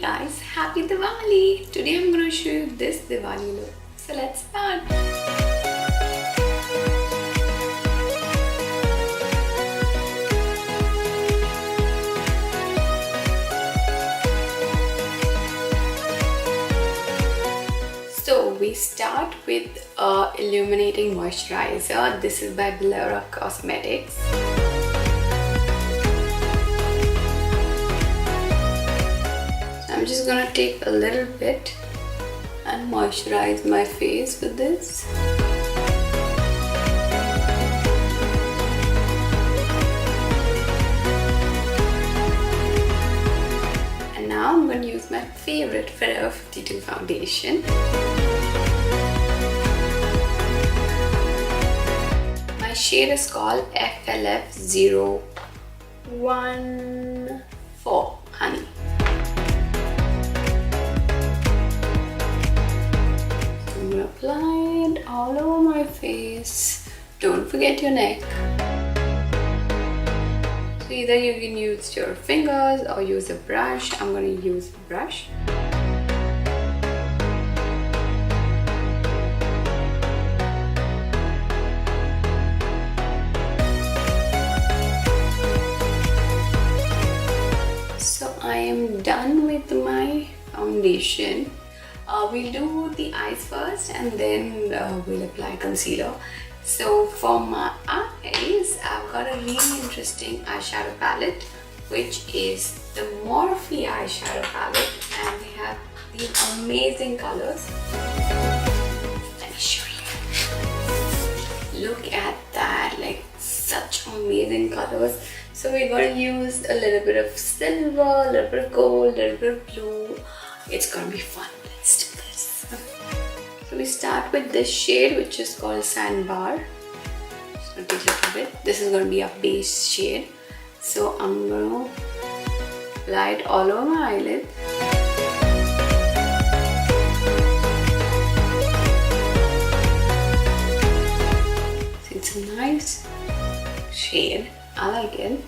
guys, happy Diwali! Today I'm going to show you this Diwali look. So let's start. So we start with illuminating moisturizer. This is by Bellera Cosmetics. I'm just gonna take a little bit and moisturize my face with this. And now I'm gonna use my favorite Forever 52 foundation. My shade is called FLF014 Honey. Apply it all over my face. Don't forget your neck. So either you can use your fingers or use a brush. I'm going to use a brush. So I am done with my foundation. We'll do the eyes first and then we'll apply concealer. So for my eyes, I've got a really interesting eyeshadow palette, which is the Morphe eyeshadow palette, and they have these amazing colors. Let me show you. Look at that, like such amazing colors. So we're going to use a little bit of silver, a little bit of gold, a little bit of blue. It's going to be fun. Let's do this. So we start with this shade, which is called Sandbar. Just going to take a little bit. This is going to be a base shade. So I'm going to apply it all over my eyelid. So it's a nice shade. I like it.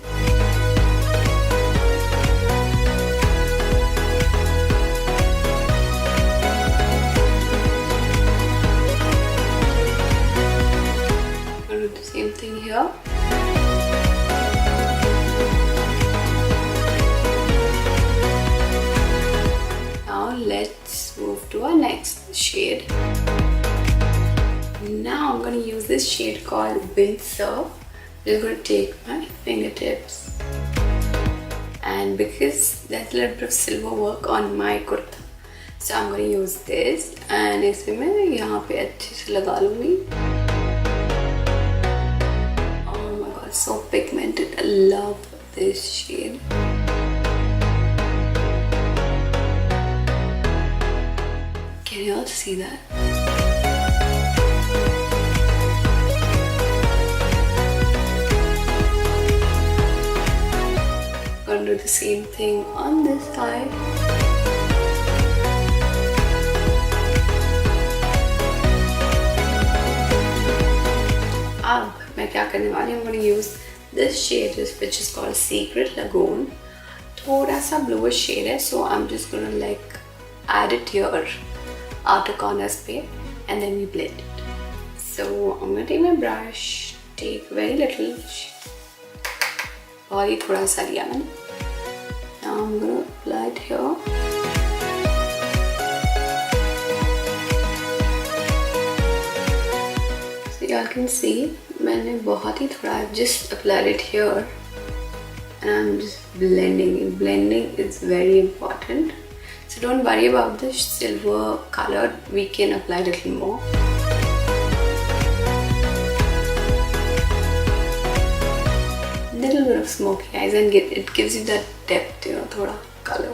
The same thing here. Now let's move to our next shade. Now I'm going to use this shade called Windsurf. I'm just going to take my fingertips, and because there's a little bit of silver work on my kurta, so I'm going to use this, and इसे मैं यहाँ पे अच्छे से लगा लूँगी. So pigmented. I love this shade. Can you all see that? Gonna do the same thing on this side. मैं क्या करने वाली हूँ, I'm going to use this shade which is called Secret Lagoon. थोड़ा सा bluish shade है, so I'm just going to like add it here, outer corners पे, and then we blend it. So I'm going to take my brush, take very little, बहुत ही थोड़ा सा लिया मैंने. Now I'm going to apply it here. So y'all can see मैंने बहुत ही थोड़ा just applied it here, and I'm just blending it. Blending is very important, so don't worry about the silver color. We can apply a little more. Little bit of smoky eyes, and it gives you that depth, you know, थोड़ा color.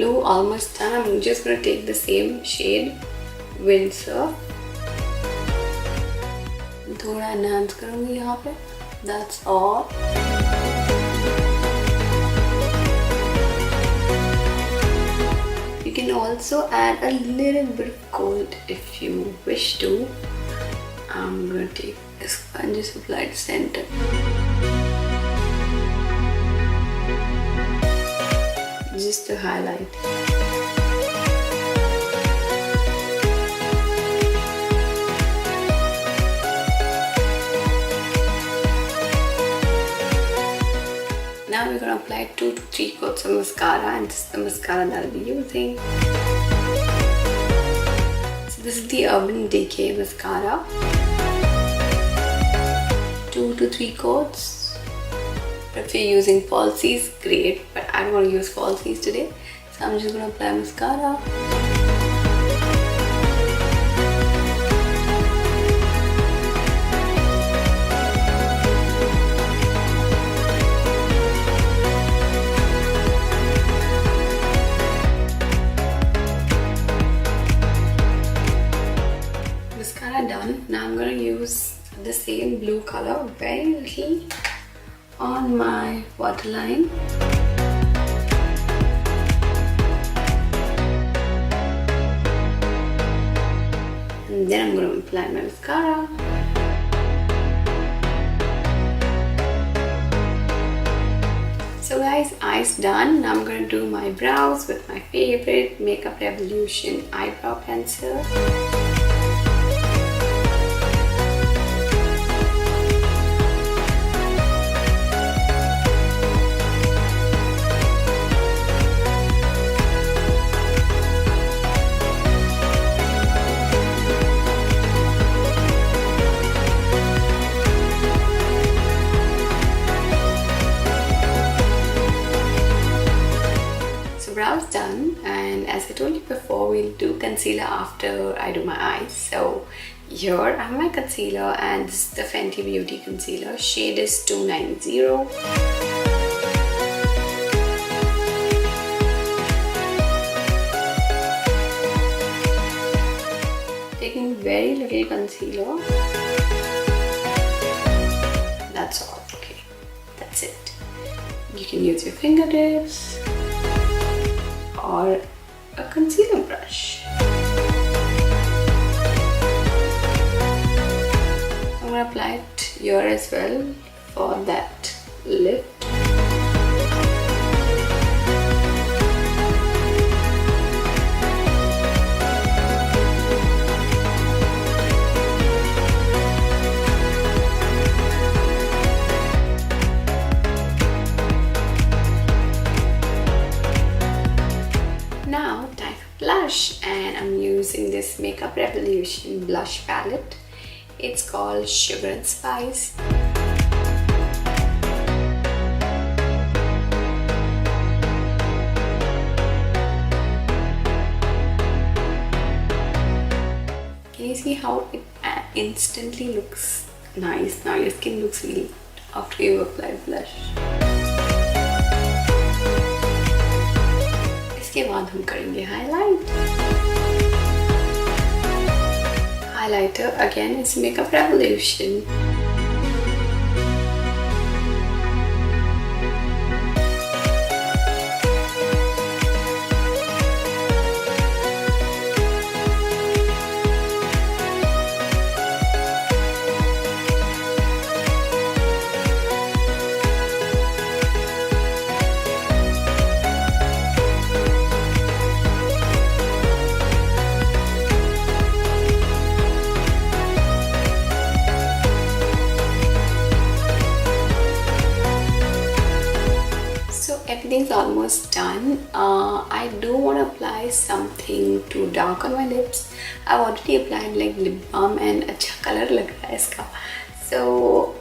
blue almost done. I'm just gonna take the same shade, Windsor. थोड़ा enhance करूँगी यहाँ पे. That's all. You can also add a little bit of gold if you wish to. I'm gonna take this and just apply it center. Just to highlight. Now we're gonna apply 2 to 3 coats of mascara, and this is the mascara that I'll be using. So this is the Urban Decay mascara. 2 to 3 coats. If you're using falsies, great, but I don't want to use falsies today, so I'm just gonna apply mascara. Mascara done. Now I'm gonna use the same blue color, very little, on my waterline. And then I'm going to apply my mascara. So guys, eyes done. Now I'm going to do my brows with my favorite Makeup Revolution eyebrow pencil. Brows done, and as I told you before, we'll do concealer after I do my eyes. So here I have my concealer, and this is the Fenty Beauty concealer. Shade is 290. Taking very little concealer. That's all. Okay, that's it. You can use your fingertips or a concealer brush. I'm gonna apply it here as well for that lift. Now time for blush, and I'm using this Makeup Revolution blush palette. It's called Sugar and Spice. Can you see how it instantly looks nice? Now your skin looks really good after you apply blush. इसके बाद हम करेंगे highlight. Highlighter again is Makeup Revolution. Everything's almost done. I do want to apply something to darken my lips. I've already applied like lip balm and अच्छा color लग रहा है इसका. So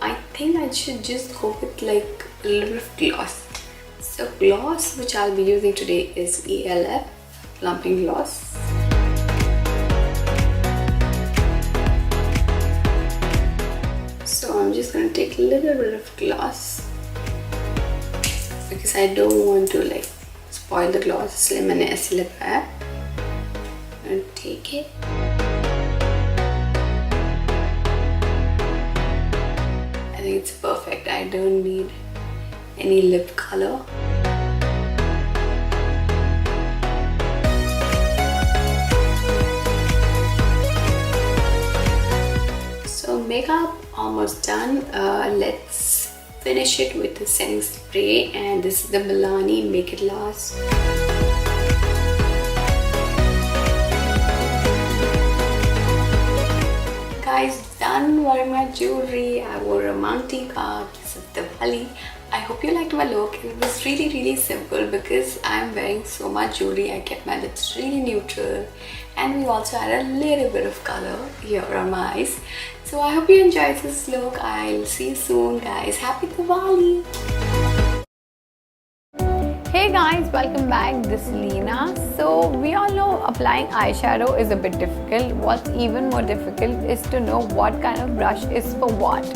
I think I should just go with like a little bit of gloss. So gloss which I'll be using today is ELF Plumping Gloss. So I'm just gonna take a little bit of gloss, because I don't want to like spoil the gloss इसलिए मैंने ऐसे लगाया. And take it. I think it's perfect. I don't need any lip color. So makeup almost done. Let's finish it with the setting spray, and this is the Milani Make It Last. Guys, done wearing my jewelry. I wore a mountain cap. This is Diwali. I hope you liked my look. It was really simple because I'm wearing so much jewelry. I kept my lips really neutral, and we also had a little bit of color here on my eyes. So I hope you enjoyed this look. I'll see you soon, guys. Happy Diwali! Hey guys, welcome back. This is Leena. So we all know applying eyeshadow is a bit difficult. What's even more difficult is to know what kind of brush is for what.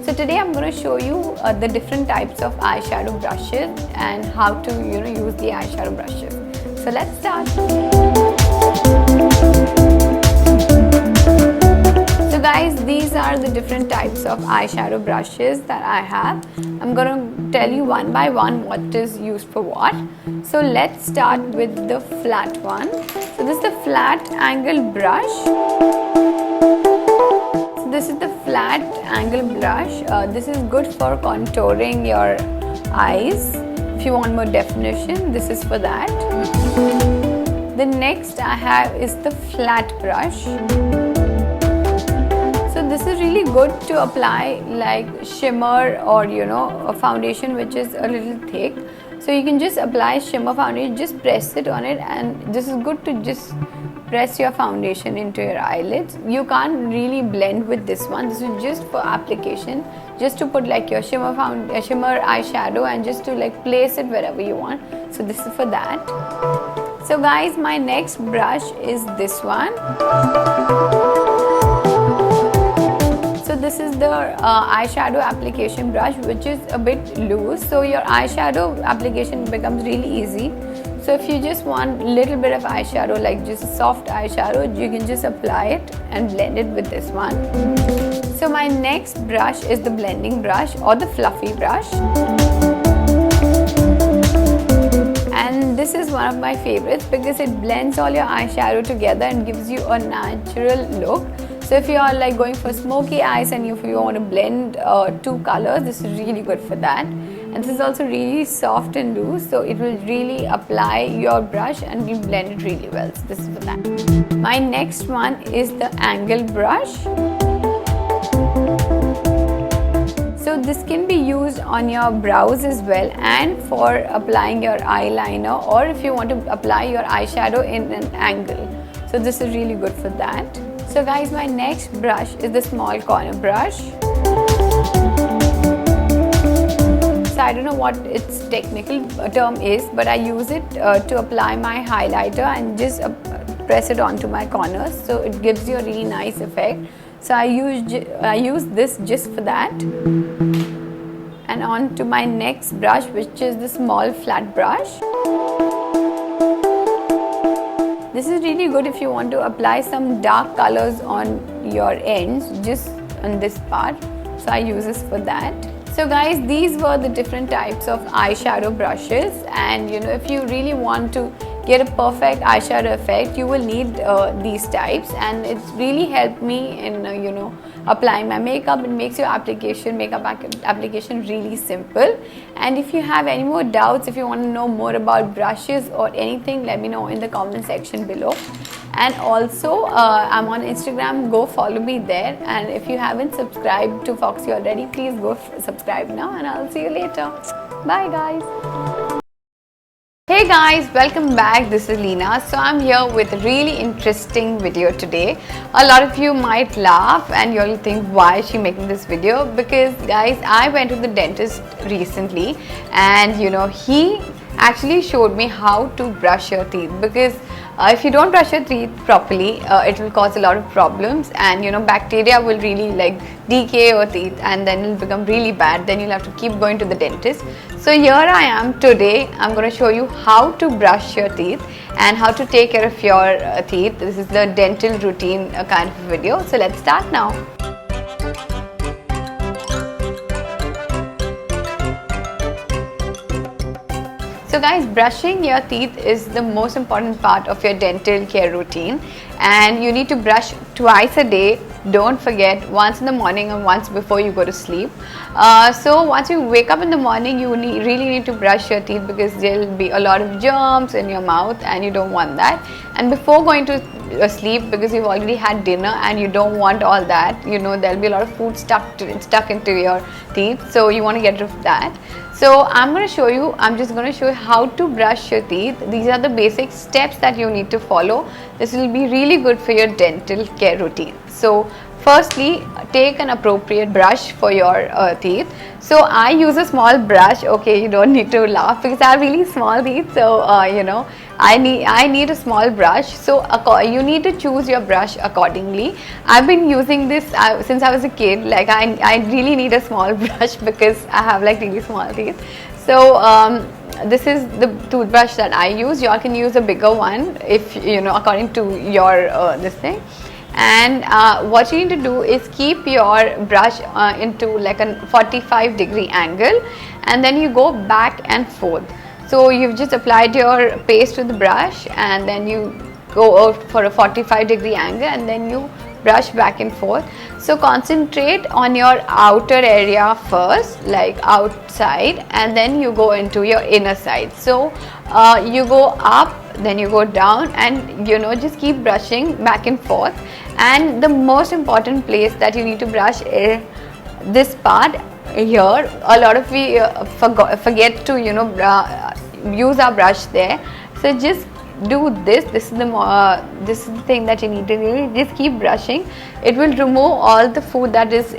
So today I'm going to show you the different types of eyeshadow brushes and how to use the eyeshadow brushes. So let's start. So guys, these are the different types of eyeshadow brushes that I have. I'm going to tell you one by one what is used for what. So let's start with the flat one. So this is the flat angle brush. So this is the flat angle brush. This is good for contouring your eyes. If you want more definition, this is for that. The next I have is the flat brush. So this is really good to apply like shimmer or a foundation which is a little thick. So you can just apply shimmer foundation, just press it on it, and this is good to just press your foundation into your eyelids. You can't really blend with this one. This is just for application, just to put like your shimmer eyeshadow and just to like place it wherever you want. So this is for that. So guys, my next brush is this one. So this is the eyeshadow application brush, which is a bit loose, so your eyeshadow application becomes really easy. So if you just want a little bit of eyeshadow, like just soft eyeshadow, you can just apply it and blend it with this one. So my next brush is the blending brush or the fluffy brush. And this is one of my favorites because it blends all your eyeshadow together and gives you a natural look. So if you are like going for smoky eyes and if you want to blend two colors, this is really good for that. And this is also really soft and loose, so it will really apply your brush and will blend it really well. So this is for that. My next one is the angle brush. So this can be used on your brows as well and for applying your eyeliner, or if you want to apply your eyeshadow in an angle. So this is really good for that. So guys, my next brush is the small corner brush. So I don't know what its technical term is, but I use it to apply my highlighter and just press it onto my corners, so it gives you a really nice effect. So I use this just for that. And on to my next brush, which is the small flat brush. This is really good if you want to apply some dark colors on your ends, just on this part. So I use this for that. So guys, these were the different types of eyeshadow brushes, and if you really want to get a perfect eyeshadow effect, you will need these types, and it's really helped me in applying my makeup. It makes your makeup application really simple. And if you have any more doubts, if you want to know more about brushes or anything, let me know in the comment section below. And also I'm on Instagram, go follow me there, and if you haven't subscribed to Foxy already, please go subscribe now, and I'll see you later. Bye guys. Hey guys, welcome back. This is Leena. So I'm here with a really interesting video today. A lot of you might laugh and you'll think, why is she making this video? Because guys, I went to the dentist recently, and he actually showed me how to brush your teeth, because if you don't brush your teeth properly, it will cause a lot of problems, and bacteria will really like decay your teeth, and then it'll become really bad. Then you'll have to keep going to the dentist. So here I am today. I'm going to show you how to brush your teeth and how to take care of your teeth. This is the dental routine kind of video. So let's start now. So guys, brushing your teeth is the most important part of your dental care routine, and you need to brush twice a day. Don't forget, once in the morning and once before you go to sleep. So once you wake up in the morning, you really need to brush your teeth, because there will be a lot of germs in your mouth and you don't want that. And before going to sleep, because you've already had dinner and you don't want all that, there'll be a lot of food stuck into your teeth, so you want to get rid of that. So I'm just going to show you how to brush your teeth. These are the basic steps that you need to follow. This will be really good for your dental care routine. So firstly, take an appropriate brush for your teeth. So I use a small brush. Okay, you don't need to laugh, because I have really small teeth. So I need a small brush. So you need to choose your brush accordingly. I've been using this since I was a kid. Like I really need a small brush because I have like really small teeth. So this is the toothbrush that I use. You all can use a bigger one if according to your this thing. And what you need to do is keep your brush into like a 45-degree angle, and then you go back and forth. So you've just applied your paste to the brush, and then you go out for a 45-degree angle, and then you brush back and forth. So concentrate on your outer area first, like outside, and then you go into your inner side. So you go up, then you go down, and just keep brushing back and forth. And the most important place that you need to brush is this part here. A lot of we forget to use our brush there. So just do this. This is the thing that you need to do. Just keep brushing. It will remove all the food that is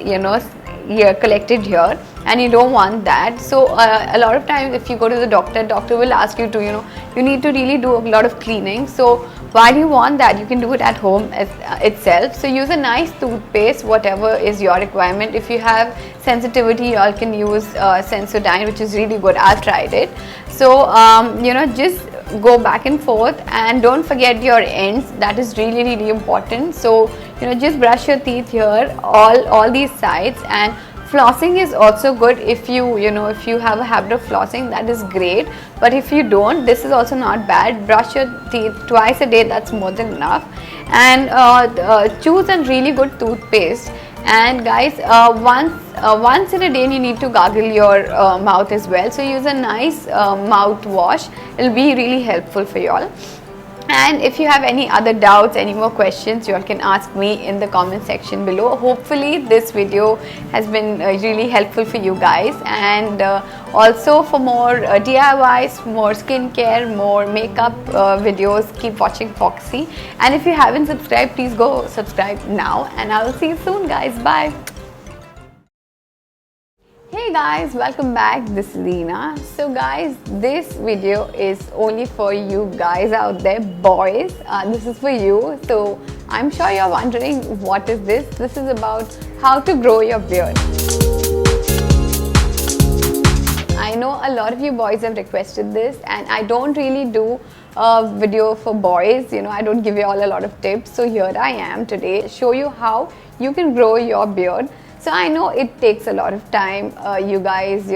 collected here, and you don't want that. So a lot of times if you go to the doctor will ask you to you need to really do a lot of cleaning. So why do you want that? You can do it at home itself. So use a nice toothpaste, whatever is your requirement. If you have sensitivity, you all can use Sensodyne, which is really good. I've tried it. So just go back and forth, and don't forget your ends. That is really important. So just brush your teeth here, all these sides. And flossing is also good. If you if you have a habit of flossing, that is great. But if you don't, this is also not bad. Brush your teeth twice a day. That's more than enough. And choose a really good toothpaste. And guys, once in a day you need to gargle your mouth as well. So use a nice mouthwash. It'll be really helpful for you all. And if you have any other doubts, any more questions, you all can ask me in the comment section below. Hopefully this video has been really helpful for you guys. And also for more DIYs, more skincare, more makeup videos, keep watching Foxy. And if you haven't subscribed, please go subscribe now, and I will see you soon, guys. Bye. Hey guys, welcome back. This is Leena. So guys, this video is only for you guys out there, boys. This is for you. So I'm sure you're wondering, what is this? This is about how to grow your beard. I know a lot of you boys have requested this, and I don't really do a video for boys. I don't give you all a lot of tips. So here I am today, show you how you can grow your beard. So I know it takes a lot of time. You guys,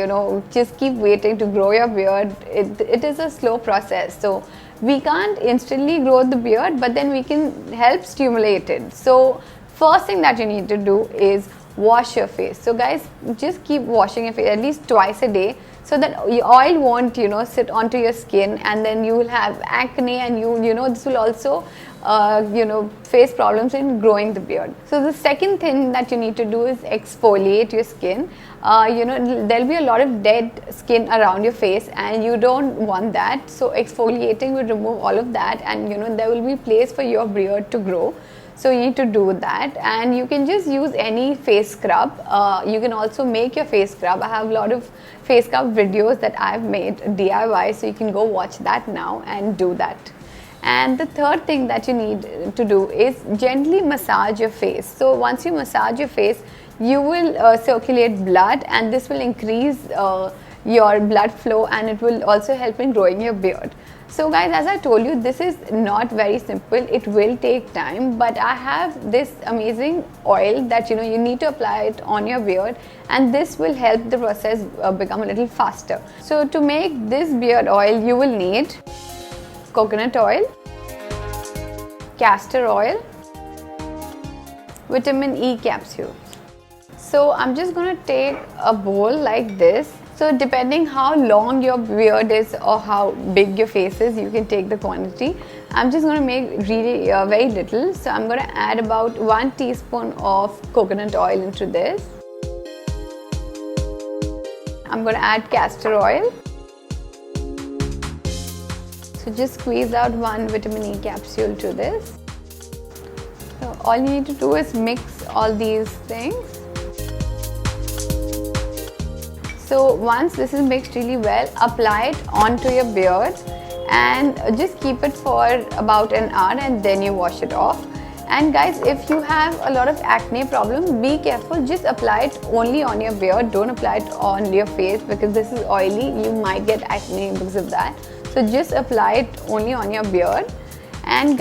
just keep waiting to grow your beard. It is a slow process. So we can't instantly grow the beard, but then we can help stimulate it. So first thing that you need to do is wash your face. So guys, just keep washing your face at least twice a day, so that oil won't sit onto your skin, and then you will have acne, and this will also face problems in growing the beard. So the second thing that you need to do is exfoliate your skin. There'll be a lot of dead skin around your face, and you don't want that. So exfoliating will remove all of that, and there will be place for your beard to grow. So you need to do that, and you can just use any face scrub. You can also make your face scrub. I have a lot of face scrub videos that I've made DIY, so you can go watch that now and do that. And the third thing that you need to do is gently massage your face. So once you massage your face, you will circulate blood, and this will increase your blood flow, and it will also help in growing your beard. So guys, as I told you, this is not very simple. It will take time, but I have this amazing oil that you need to apply it on your beard, and this will help the process become a little faster. So to make this beard oil, you will need coconut oil, castor oil, vitamin E capsules. So I'm just going to take a bowl like this. So depending how long your beard is or how big your face is, you can take the quantity. I'm just going to make really very little. So I'm going to add about 1 teaspoon of coconut oil into this. I'm going to add castor oil. So just squeeze out 1 vitamin E capsule to this. So all you need to do is mix all these things. So once this is mixed really well, apply it onto your beard and just keep it for about an hour, and then you wash it off. And guys, if you have a lot of acne problem, be careful. Just apply it only on your beard. Don't apply it on your face because this is oily. You might get acne because of that. So just apply it only on your beard. And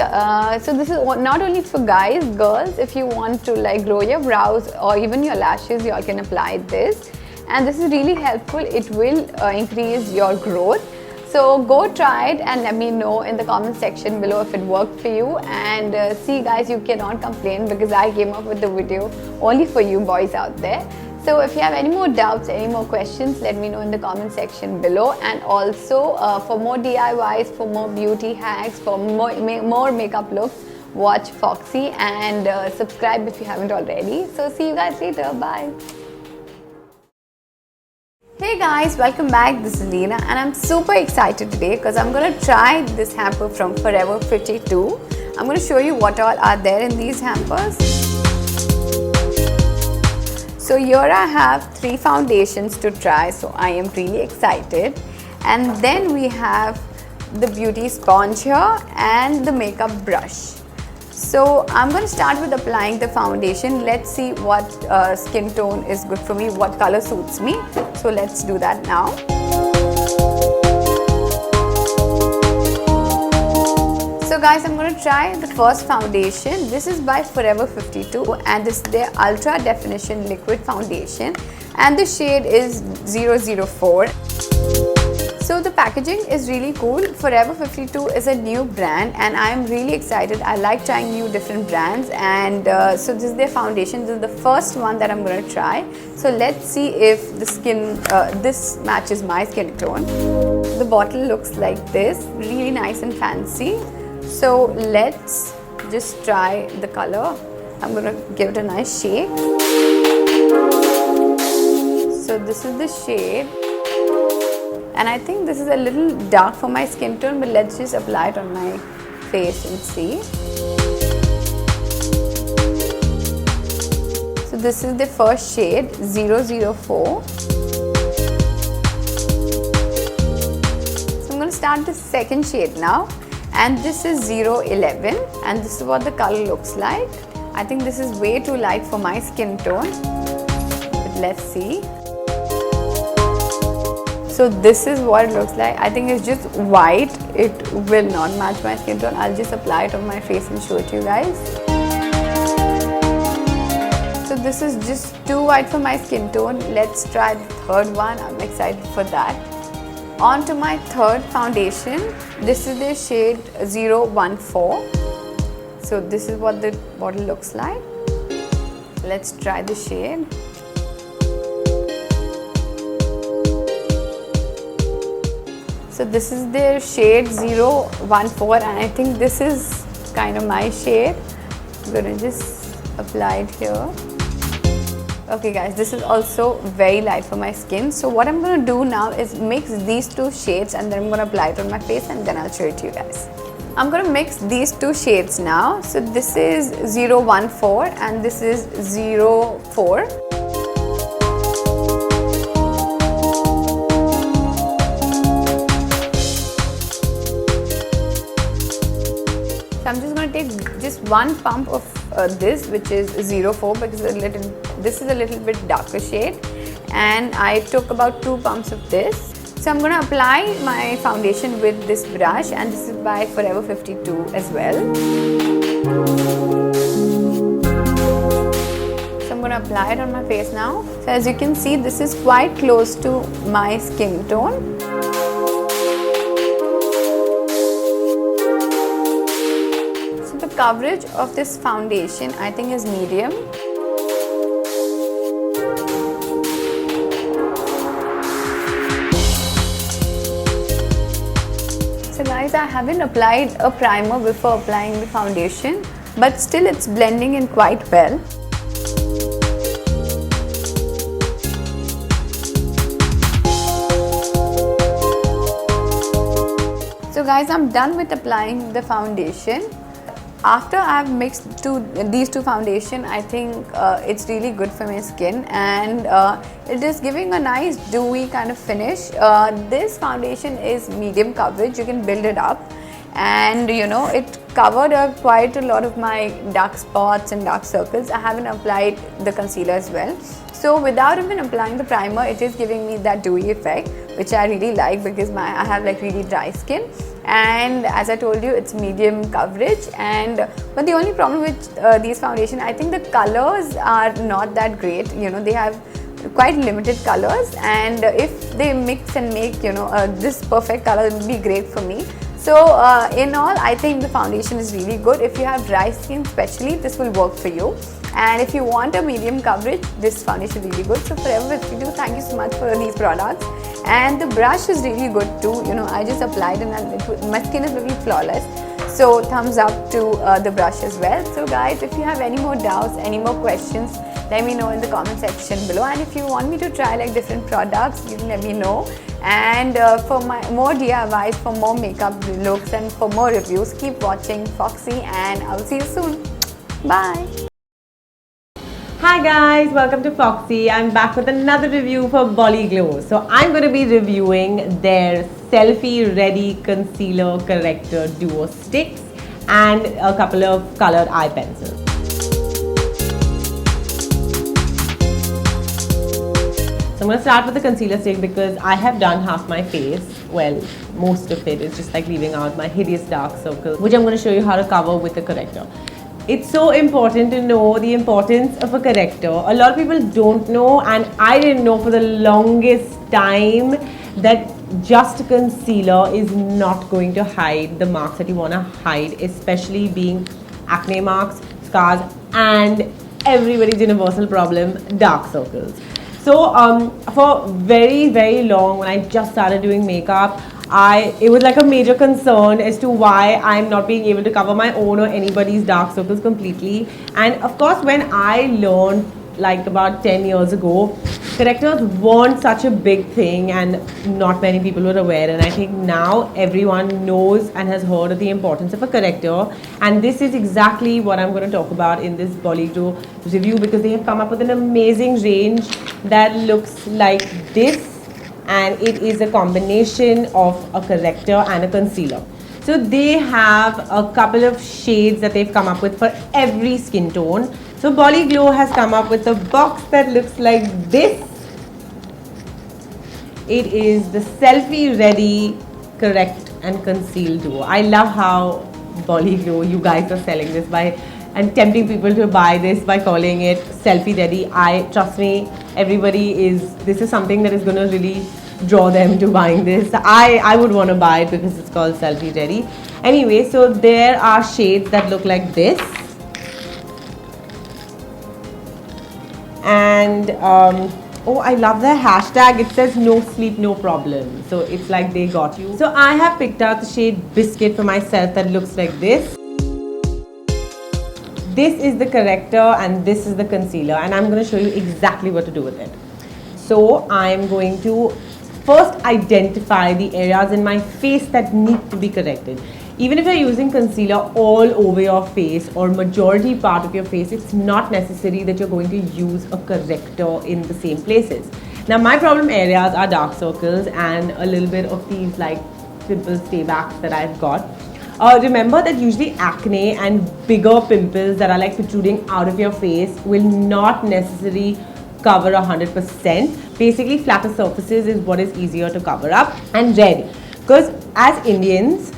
so this is not only for guys, girls, if you want to like grow your brows or even your lashes, you all can apply this. And this is really helpful. It will increase your growth. So go try it and let me know in the comment section below if it worked for you. And see guys, you cannot complain because I came up with the video only for you boys out there. So if you have any more doubts, any more questions, let me know in the comment section below. And also for more DIYs, for more beauty hacks, for more makeup looks, watch Foxy and subscribe if you haven't already. So see you guys later. Bye. Hey guys, welcome back. This is Leena and I'm super excited today because I'm going to try this hamper from Forever 52. I'm going to show you what all are there in these hampers. So here I have 3 foundations to try, so I am really excited. And then we have the beauty sponge here and the makeup brush. So I'm going to start with applying the foundation. Let's see what skin tone is good for me, what color suits me. So let's do that now. So guys, I'm going to try the first foundation. This is by Forever 52 and this is their Ultra Definition Liquid Foundation and the shade is 004. So the packaging is really cool. Forever 52 is a new brand and I am really excited. I like trying new different brands, and so this is their foundation. This is the first one that I'm going to try. So let's see if the skin, this matches my skin tone. The bottle looks like this, really nice and fancy. So let's just try the color. I'm going to give it a nice shake. So this is the shade. And I think this is a little dark for my skin tone, but let's just apply it on my face and see. So this is the first shade, 004. So I'm going to start the second shade now. And this is 011. And this is what the color looks like. I think this is way too light for my skin tone. But let's see. So this is what it looks like. I think it's just white. It will not match my skin tone. I'll just apply it on my face and show it to you guys. So this is just too white for my skin tone. Let's try the third one. I'm excited for that. On to my third foundation. This is the shade 014. So this is what the bottle looks like. Let's try the shade. So this is their shade 014 and I think this is kind of my shade. I'm going to just apply it here. Okay guys, this is also very light for my skin. So what I'm going to do now is mix these 2 shades and then I'm going to apply it on my face and then I'll show it to you guys. I'm going to mix these two shades now. So this is 014 and this is 04. So I'm just going to take just one pump of this, which is 04, because this is a little bit darker shade, and I took about 2 pumps of this. So I'm going to apply my foundation with this brush, and this is by Forever 52 as well. So I'm going to apply it on my face now. So as you can see, this is quite close to my skin tone. So the coverage of this foundation, I think, is medium. So guys, I haven't applied a primer before applying the foundation, but still it's blending in quite well. So guys, I'm done with applying the foundation. After I've mixed these two foundation, I think it's really good for my skin, and it is giving a nice dewy kind of finish. This foundation is medium coverage, you can build it up, and you know, it covered up quite a lot of my dark spots and dark circles. I haven't applied the concealer as well. So without even applying the primer, it is giving me that dewy effect, which I really like because I have like really dry skin. And as I told you, it's medium coverage, but the only problem with these foundation, I think the colors are not that great. You know, they have quite limited colors, and if they mix and make, you know, this perfect color, it would be great for me. So in all, I think the foundation is really good. If you have dry skin especially, this will work for you. And if you want a medium coverage, this foundation is really good. So Forever 52, thank you so much for these products. And the brush is really good too. You know, I just applied and my skin is literally flawless. So thumbs up to the brush as well. So guys, if you have any more doubts, any more questions, let me know in the comment section below. And if you want me to try like different products, you can let me know. And for more DIYs, for more makeup looks and for more reviews, keep watching Foxy, and I'll see you soon. Bye. Hi guys, welcome to Foxy. I'm back with another review for Bolly Glow. So I'm going to be reviewing their Selfie Ready Concealer Corrector Duo Sticks and a couple of colored eye pencils. So I'm going to start with the concealer stick because I have done half my face. Well, most of it is just like leaving out my hideous dark circles, which I'm going to show you how to cover with the corrector. It's so important to know the importance of a corrector. A lot of people don't know, and I didn't know for the longest time, that just concealer is not going to hide the marks that you want to hide, especially being acne marks, scars, and everybody's universal problem, dark circles. So for very, very long, when I just started doing makeup, it was like a major concern as to why I'm not being able to cover my own or anybody's dark circles completely. And of course, when I learned like about 10 years ago, correctors weren't such a big thing and not many people were aware. And I think now everyone knows and has heard of the importance of a corrector. And this is exactly what I'm going to talk about in this Bolly Glow review, because they have come up with an amazing range that looks like this. And it is a combination of a corrector and a concealer. So they have a couple of shades that they've come up with for every skin tone. So Bolly Glow has come up with a box that looks like this. It is the Selfie Ready Correct and Conceal Duo. I love how Bolly Glow, you guys are selling this and tempting people to buy this by calling it Selfie Ready. Trust me, this is something that is going to really draw them to buying this. I would want to buy it because it's called Selfie Ready. Anyway, so there are shades that look like this. And oh, I love their hashtag. It says no sleep, no problem. So it's like they got you. So I have picked out the shade Biscuit for myself that looks like this. This is the corrector and this is the concealer, and I'm going to show you exactly what to do with it. So I'm going to first identify the areas in my face that need to be corrected. even if you're using concealer all over your face or majority part of your face, it's not necessary that you're going to use a corrector in the same places. Now my problem areas are dark circles and a little bit of these like pimple stay backs that I've got. Remember that usually acne and bigger pimples that are like protruding out of your face will not necessarily cover 100%. Basically flatter surfaces is what is easier to cover up. And red, because as Indians,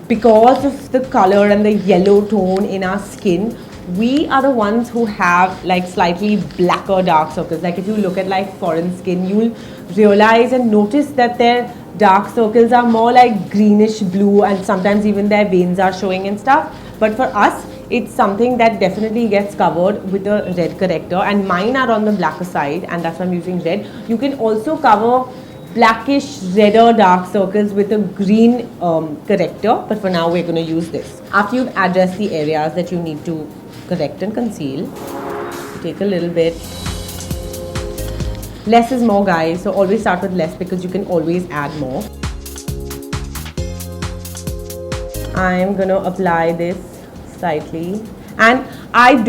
because of the color and the yellow tone in our skin, we are the ones who have like slightly blacker dark circles. Like if you look at like foreign skin, you'll realize and notice that their dark circles are more like greenish blue and sometimes even their veins are showing and stuff. But for us, it's something that definitely gets covered with a red corrector, and mine are on the blacker side and that's why I'm using red. You can also cover blackish redder dark circles with a green corrector, but for now we're going to use this. After you've addressed the areas that you need to correct and conceal, take a little bit. Less is more, guys, so always start with less because you can always add more. I'm going to apply this slightly, and I'm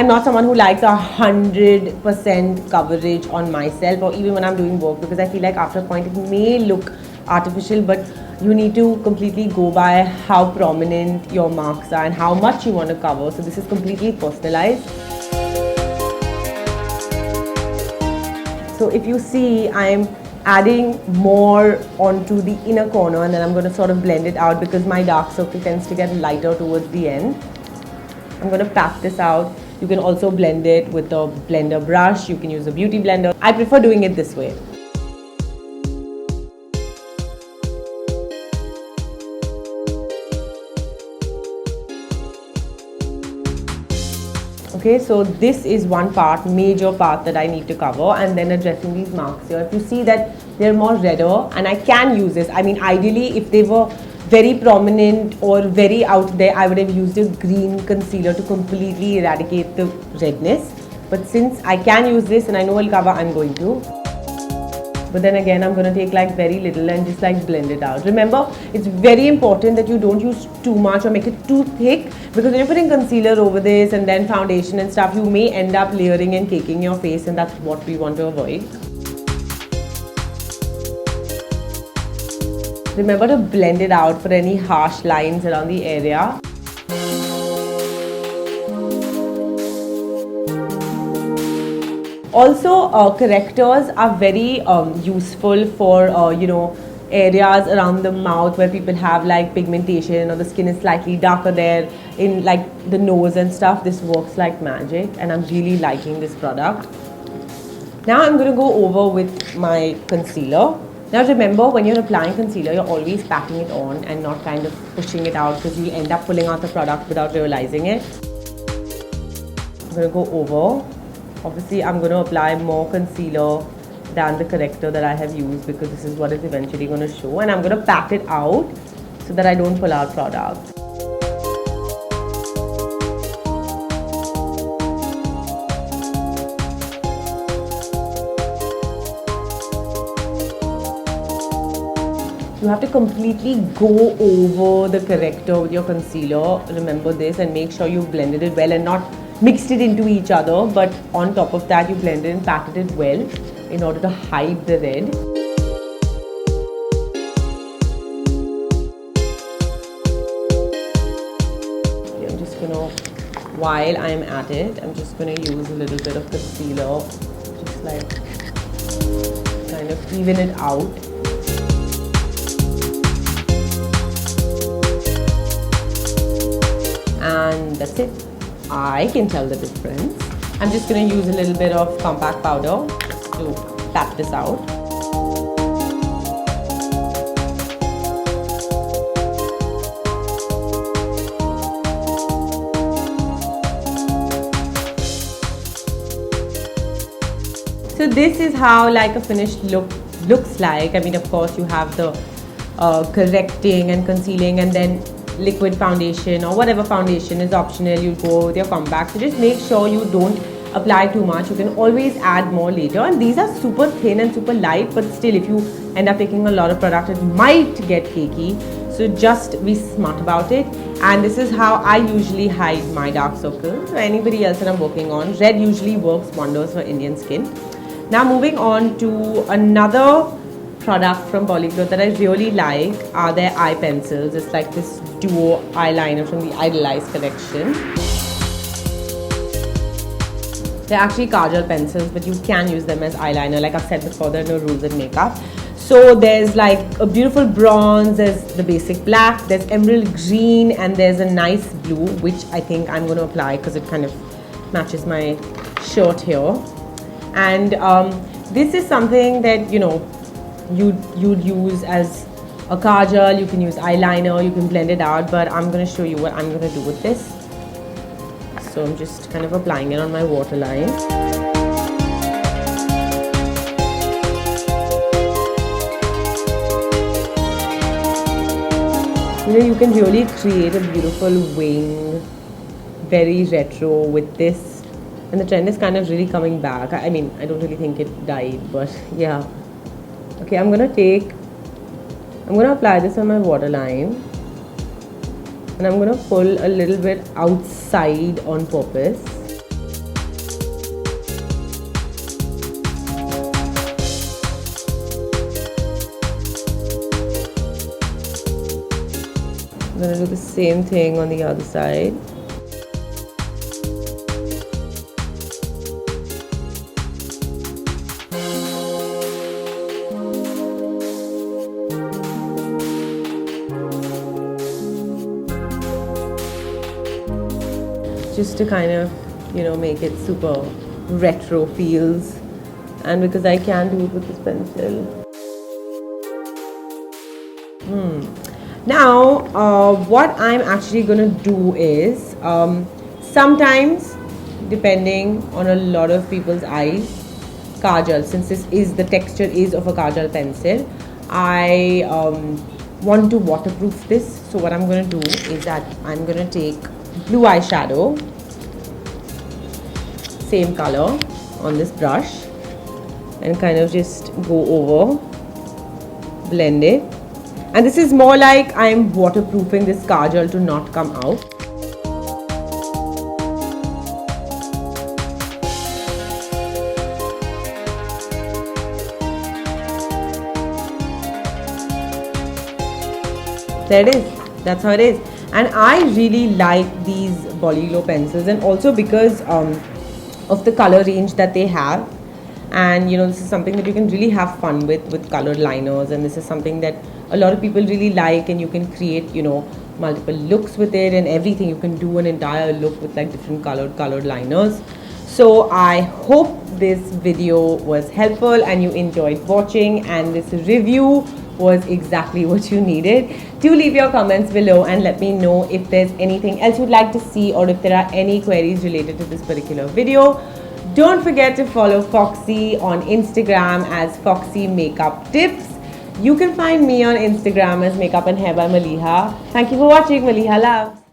not someone who likes 100% coverage on myself or even when I'm doing work, because I feel like after a point it may look artificial, but you need to completely go by how prominent your marks are and how much you want to cover. So this is completely personalized. So if you see, I'm adding more onto the inner corner and then I'm going to sort of blend it out because my dark circle tends to get lighter towards the end. I'm going to pat this out. You can also blend it with a blender brush. You can use a beauty blender. I prefer doing it this way. Okay, so this is one part, major part that I need to cover, and then addressing these marks here. If you see that they're more redder, and I can use this, I mean ideally if they were very prominent or very out there, I would have used a green concealer to completely eradicate the redness. But since I can use this and I know it'll cover, I'm going to. But then again, I'm going to take like very little and just like blend it out. Remember, it's very important that you don't use too much or make it too thick, because when you're putting concealer over this and then foundation and stuff, you may end up layering and caking your face, and that's what we want to avoid. Remember to blend it out for any harsh lines around the area. Also, correctors are very useful for, areas around the mouth where people have like pigmentation or the skin is slightly darker there, in like the nose and stuff. This works like magic and I'm really liking this product. Now I'm going to go over with my concealer. Now remember, when you're applying concealer, you're always patting it on and not kind of pushing it out, because you'll end up pulling out the product without realizing it. I'm going to go over. Obviously, I'm going to apply more concealer than the corrector that I have used, because this is what is eventually going to show. And I'm going to pat it out so that I don't pull out product. You have to completely go over the corrector with your concealer. Remember this, and make sure you blended it well and not mixed it into each other, but on top of that you blended and patted it well in order to hide the red. Okay, I'm just gonna, while I'm at it, I'm just gonna use a little bit of concealer, just like kind of even it out. And that's it. I can tell the difference. I'm just going to use a little bit of compact powder to pat this out. So this is how like a finished look looks like. I mean, of course you have the correcting and concealing, and then liquid foundation or whatever foundation is optional. You go with your compact, so just make sure you don't apply too much. You can always add more later, and these are super thin and super light, but still if you end up taking a lot of product it might get cakey. So just be smart about it. And this is how I usually hide my dark circles or anybody else that I'm working on. Red usually works wonders for Indian skin. Now moving on to another product from Polyglot that I really like are their eye pencils. It's like this duo eyeliner from the Idealize collection. They're actually kajal pencils, but you can use them as eyeliner. Like I've said before, there are no rules in makeup. So there's like a beautiful bronze, there's the basic black, there's emerald green, and there's a nice blue, which I think I'm going to apply because it kind of matches my shirt here. And this is something that, you know, you'd use as a kajal, you can use eyeliner, you can blend it out, but I'm going to show you what I'm going to do with this. So I'm just kind of applying it on my waterline. You know, you can really create a beautiful wing, very retro with this. And the trend is kind of really coming back. I mean, I don't really think it died, but yeah. Okay, I'm gonna apply this on my waterline. And I'm gonna pull a little bit outside on purpose. I'm gonna do the same thing on the other side. Just to kind of, you know, make it super retro feels, and because I can do it with this pencil. Now what I'm actually gonna do is sometimes, depending on a lot of people's eyes, kajal, since this is the texture is of a kajal pencil, I want to waterproof this. So what I'm gonna do is that I'm gonna take blue eyeshadow, same color on this brush, and kind of just go over, blend it. And this is more like I'm waterproofing this kajal to not come out. There it is. That's how it is. And I really like these Polyglot pencils, and also because of the color range that they have. And you know, this is something that you can really have fun with colored liners, and this is something that a lot of people really like, and you can create, you know, multiple looks with it and everything. You can do an entire look with like different colored liners. So I hope this video was helpful and you enjoyed watching, and this review was exactly what you needed. Do leave your comments below and let me know if there's anything else you'd like to see, or if there are any queries related to this particular video. Don't forget to follow Foxy on Instagram as Foxy Makeup Tips. You can find me on Instagram as Makeup and Hair by Maliha. Thank you for watching. Maliha love.